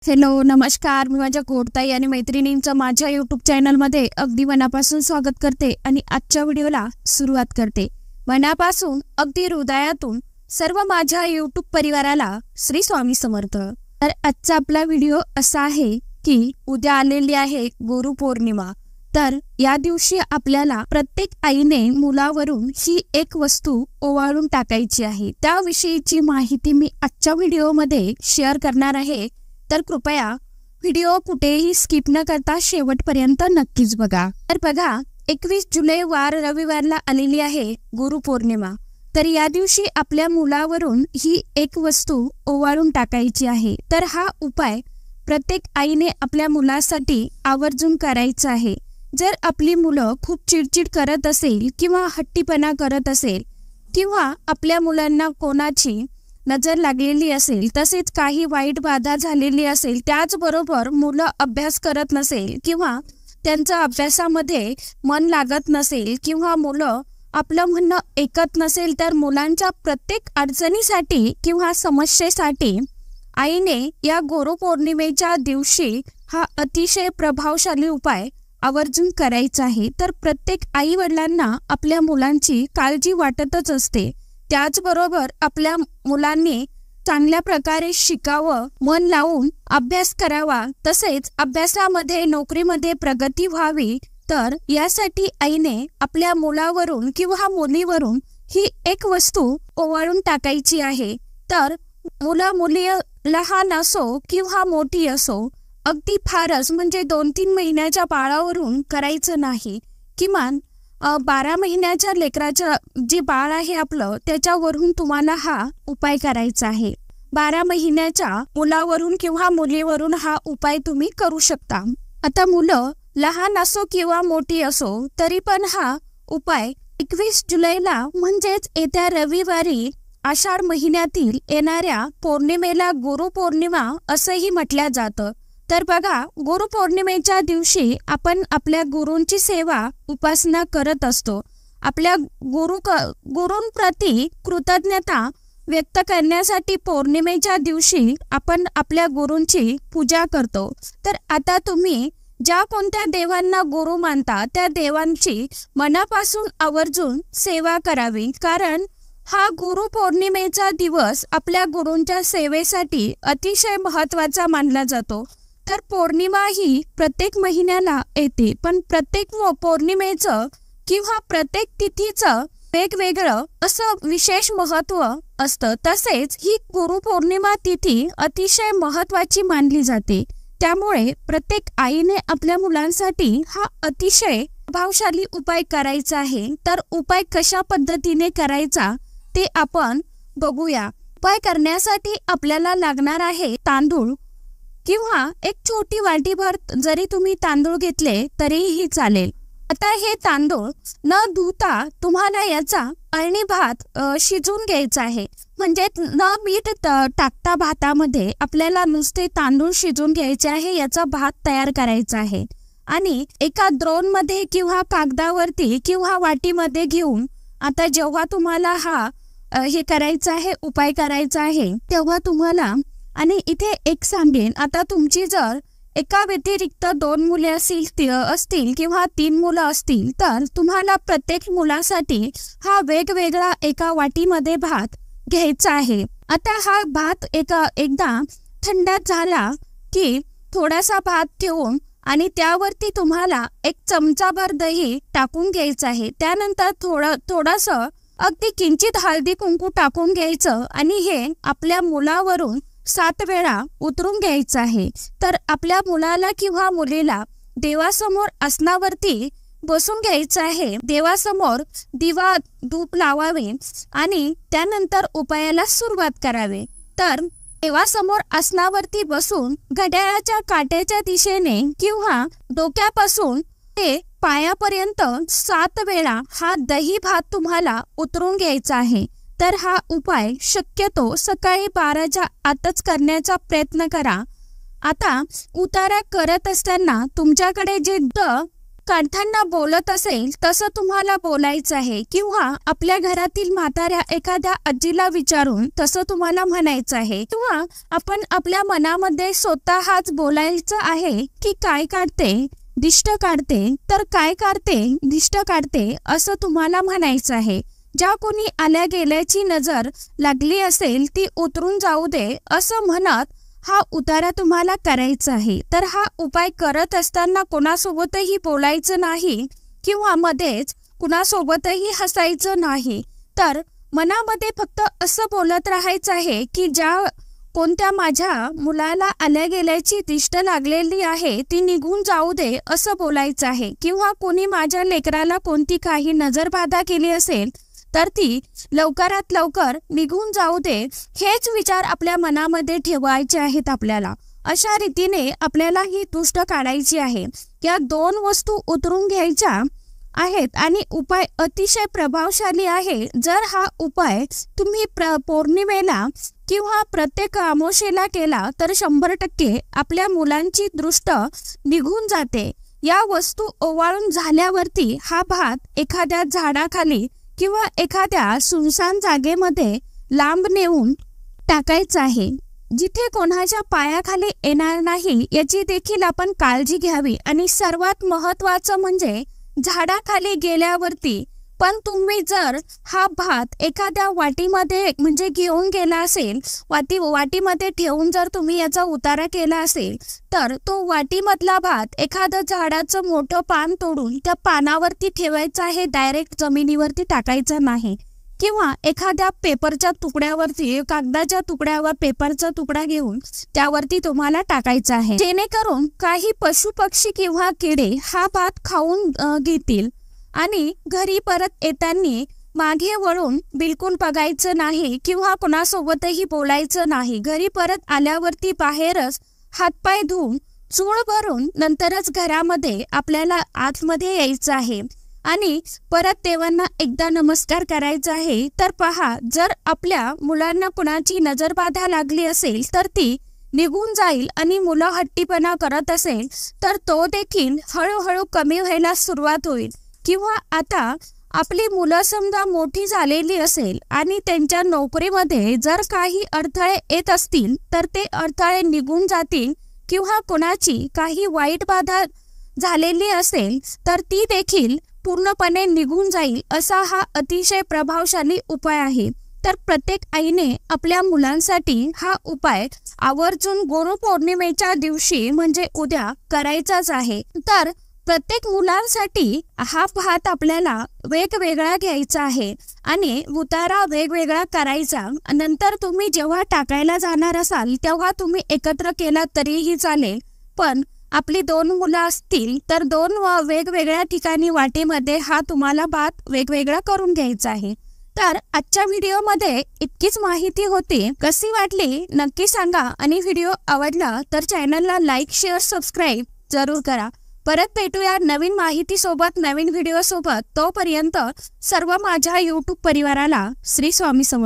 Hello नमस्कार, मी माझ्या गोडताई आणि मैत्रिणींचं माझ्या यूट्यूब चॅनलमध्ये अगदी मनापासून स्वागत करते आणि आजच्या व्हिडिओला सुरुवात करते। मनापासून अगदी हृदयातून सर्व माझ्या यूट्यूब परिवाराला श्री स्वामी समर्थ। तर आजचा आपला व्हिडिओ असा आहे की उद्या आलेली आहे गुरुपौर्णिमा। तर या दिवशी आपल्याला प्रत्येक आईने मुलावरून ही एक वस्तू ओवाळून टाकायची आहे। त्याविषयीची माहिती मी आजच्या व्हिडिओमध्ये शेअर करणार आहे। तर कृपया व्हिडिओ कुठेही स्किप न करता शेवटपर्यंत नक्कीच बघा। तर बघा, 21 जुलै वार रविवारला आलेली आहे गुरुपौर्णिमा। तर या दिवशी आपल्या मुलावरून ही एक वस्तू ओवाळून टाकायची आहे। तर हा उपाय प्रत्येक आईने आपल्या मुलासाठी आवर्जून करायचा आहे। जर आपली मुलं खूप चिडचिड करत असेल किंवा हट्टीपणा करत असेल किंवा आपल्या मुलांना कोणाची नजर लागलेली असेल, तसेच काही वाईट बाधा झालेली असेल, त्याचबरोबर मुलं अभ्यास करत नसेल किंवा त्यांचा अभ्यासामध्ये मन लागत नसेल किंवा मुलं आपलं म्हणणं ऐकत नसेल, तर मुलांच्या प्रत्येक अडचणीसाठी किंवा समस्येसाठी आईने या गुरुपौर्णिमेच्या दिवशी हा अतिशय प्रभावशाली उपाय आवर्जून करायचा आहे। तर प्रत्येक आई वडिलांना आपल्या मुलांची काळजी वाटतच असते, त्याचबरोबर आपल्या मुलांनी चांगल्या प्रकारे शिकावं, मन लावून अभ्यास करावा, तसेच अभ्यासामध्ये नोकरीमध्ये प्रगती व्हावी। तर यासाठी आईने आपल्या मुलावरून किंवा मुलीवरून ही एक वस्तू ओवाळून टाकायची आहे। तर मुली लहान असो किंवा मोठी असो, अगदी फारच म्हणजे 2-3 महिन्याच्या बाळावरून करायचं नाही, किमान 12 महिन्याच्या लेकराचं जे बाळ आहे आपलं, त्याच्यावरून तुम्हाला हा उपाय करायचा आहे। 12 महिन्याच्या मुलावरून किंवा मुलीवरून हा उपाय तुम्ही करू शकता। आता मुलं लहान असो किंवा मोठी असो, तरी पण हा उपाय 21 जुलैला म्हणजेच येत्या रविवारी आषाढ महिन्यातील येणाऱ्या पौर्णिमेला गुरुपौर्णिमा असंही म्हटलं जातं। तर बघा, गुरुपौर्णिमेच्या दिवशी आपण आपल्या गुरूंची सेवा उपासना करत असतो। आपल्या गुरूंप्रती कृतज्ञता व्यक्त करण्यासाठी पौर्णिमेच्या दिवशी आपण आपल्या गुरूंची पूजा करतो। तर आता तुम्ही ज्या कोणत्या देवांना गुरु मानता, त्या देवांची मनापासून आवर्जून सेवा करावी, कारण हा गुरुपौर्णिमेचा दिवस आपल्या गुरूंच्या सेवेसाठी अतिशय महत्त्वाचा मानला जातो। तर पौर्णिमा ही प्रत्येक महिन्याला येते, पण प्रत्येक पौर्णिमेचं किंवा प्रत्येक तिथीचं वेगवेगळं असं विशेष महत्त्व असतं। तसेच ही गुरुपौर्णिमा तिथी अतिशय महत्त्वाची मानली जाते। त्यामुळे प्रत्येक आईने आपल्या मुलांसाठी हा अतिशय प्रभावशाली उपाय करायचा आहे। तर उपाय कशा पद्धतीने करायचा ते आपण बघूया। उपाय करण्यासाठी आपल्याला लागणार आहे तांदूळ किंवा एक छोटी वाटीभर जरी तुम्ही तांदूळ घेतले तरीही चालेल। आता हे तांदूळ न धुता तुम्हाला याचा अळणी भात शिजवून घ्यायचा आहे, म्हणजे न मीठ टाकता भातामध्ये आपल्याला नुसते तांदूळ शिजवून घ्यायचे आहे। याचा भात तयार करायचा आहे आणि एका द्रोणमध्ये किंवा कागदावरती किंवा वाटीमध्ये घेऊन, आता जेव्हा तुम्हाला हे करायचं आहे, उपाय करायचा आहे, तेव्हा तुम्हाला, आणि इथे एक सांगेन, आता तुमची जर एका व्यतिरिक्त 2 मुले असतील किंवा 3 मुलं असतील, तर तुम्हाला प्रत्येक मुलासाठी हा वेगवेगळा एका वाटीमध्ये भात घ्यायचा आहे। आता हा भात एकदा थंड झाला की थोडासा भात ठेवून आणि त्यावरती तुम्हाला 1 चमचाभर दही टाकून घ्यायचं आहे। त्यानंतर थोडंसं अगदी किंचित हळदी कुंकू टाकून घ्यायचं आणि हे आपल्या मुलावरून 7 वेळा उतरून घ्यायचं आहे। तर आपल्या मुलाला किंवा मुलीला देवासमोर आसनावरती बसून घ्यायचं आहे, देवासमोर दिवा धूप लावावे आणि त्यानंतर उपायाला सुरुवात करावे। तर देवासमोर आसनावरती बसून घड्याळाच्या काट्याच्या दिशेने किंवा डोक्यापासून ते पायापर्यंत 7 वेळा हा दही भात तुम्हाला उतरून घ्यायचा आहे। तर हा उपाय शक्यतो सकाळी 12च्या आतच करण्याचा प्रयत्न करा। आता उतारा करत असताना तुमच्याकडे जे काढताना बोलत असेल तसं तुम्हाला बोलायचं आहे, किंवा आपल्या घरातील म्हाताऱ्या एखाद्या आजीला विचारून तसं तुम्हाला म्हणायचं आहे, किंवा आपण आपल्या मनामध्ये स्वतःच बोलायचं आहे की काय काढते दिष्ट काढते, तर काय काढते दिष्ट काढते असं तुम्हाला म्हणायचं आहे. ज्या कोणी आल्या गेल्याची नजर लागली असेल ती उतरून जाऊ दे असं म्हणत हा उतारा तुम्हाला करायचा आहे. तर हा उपाय करत असताना कोणासोबतही बोलायचं नाही, किंवा मध्येच कुणासोबतही हसायचं नाही. तर मनामध्ये फक्त असं बोलत राहायचं आहे की ज्या कोणत्या माझ्या मुलाला आल्या गेल्याची दिष्ट लागलेली आहे ती निघून जाऊ दे असं बोलायचं आहे, किंवा कोणी माझ्या लेकराला कोणती काही नजरबाधा केली असेल तर ती लवकरात लवकर निघून जाऊ दे, हेच विचार आपल्या मनामध्ये ठेवायचे आहेत आपल्याला. अशा रीतीने आपल्याला ही दुष्ट काढायची आहे. या 2 वस्तू उतरून घ्यायच्या आहेत आणि उपाय अतिशय प्रभावशाली आहे. जर हा उपाय तुम्ही पौर्णिमेला किंवा प्रत्येक अमावस्येला केला तर 100% आपल्या मुलांची दृष्ट निघून जाते. या वस्तू ओवाळून झाल्यावरती हा भात एखाद्या झाडाखाली किंवा एखाद्या सुनसान जागेमध्ये लांब नेऊन टाकायचा आहे, जिथे कोणाच्या पायाखाली येणार नाही याची देखील आपण काळजी घ्यावी. आणि सर्वात महत्त्वाचं म्हणजे झाडाखाली गेल्यावरती पण तुम्ही जर हा भात एखाद्या वाटीमध्ये म्हणजे घेऊन गेला असेल, वाटीमध्ये ठेवून जर तुम्ही याचा उतारा केला असेल तर तो वाटीमधला भात एखादं झाडाचं मोठं पान तोडून त्या पानावरती ठेवायचं आहे, डायरेक्ट जमिनीवरती टाकायचा नाही. किंवा एखाद्या पेपरच्या तुकड्यावरती, कागदाच्या तुकड्यावर पेपरचा तुकडा घेऊन त्यावरती तुम्हाला टाकायचा आहे, जेणेकरून काही पशु पक्षी किंवा किडे हा भात खाऊन घेतील. आणि घरी परत येताना मागे वळून बिलकुल बघायचं नाही, किंवा कोणासोबतही बोलायचं नाही. घरी परत आल्यावरती बाहेरच हातपाय धुवून चूळ भरून नंतरच घरामध्ये आपल्याला आतमध्ये यायचं आहे आणि परत देवांना एकदा नमस्कार करायचा आहे. तर पहा, जर आपल्या मुलांना कुणाची नजरबाधा लागली असेल तर ती निघून जाईल, आणि मुलं हट्टीपणा करत असेल तर तो देखील हळूहळू कमी व्हायला सुरुवात होईल. किंवा आता आपली मुलं समजा मोठी झालेली असेल आणि त्यांच्या नोकरीमध्ये जर काही अडथळे येत असतील तर ते अडथळे निघून जातील, किंवा कोणाची काही वाईट बाधा झालेली असेल तर ती देखील पूर्णपणे निघून जाईल. असा हा अतिशय प्रभावशाली उपाय आहे. तर प्रत्येक आईने आपल्या मुलांसाठी हा उपाय आवर्जून गुरुपौर्णिमेच्या दिवशी म्हणजे उद्या करायचाच आहे. तर प्रत्येक मुलांसाठी हा भात आपल्याला वेगवेगळा घ्यायचा आहे आणि उतारा वेगवेगळा करायचा. नंतर तुम्ही जेव्हा टाकायला जाणार असाल तेव्हा तुम्ही एकत्र केला तरीही चालेल, पण आपली 2 मुलं असतील तर 2 वेगवेगळ्या ठिकाणी वाटीमध्ये हा तुम्हाला भात वेगवेगळा करून घ्यायचा आहे. तर आजच्या व्हिडिओमध्ये इतकीच माहिती होती. कशी वाटली नक्की सांगा, आणि व्हिडिओ आवडला तर चॅनलला लाईक, शेअर, सबस्क्राईब जरूर करा. परत भेटूया नवीन माहिती सोबत, नवीन व्हिडिओ सोबत. तोपर्यंत सर्व माझ्या YouTube परिवाराला श्री स्वामी समर्थ.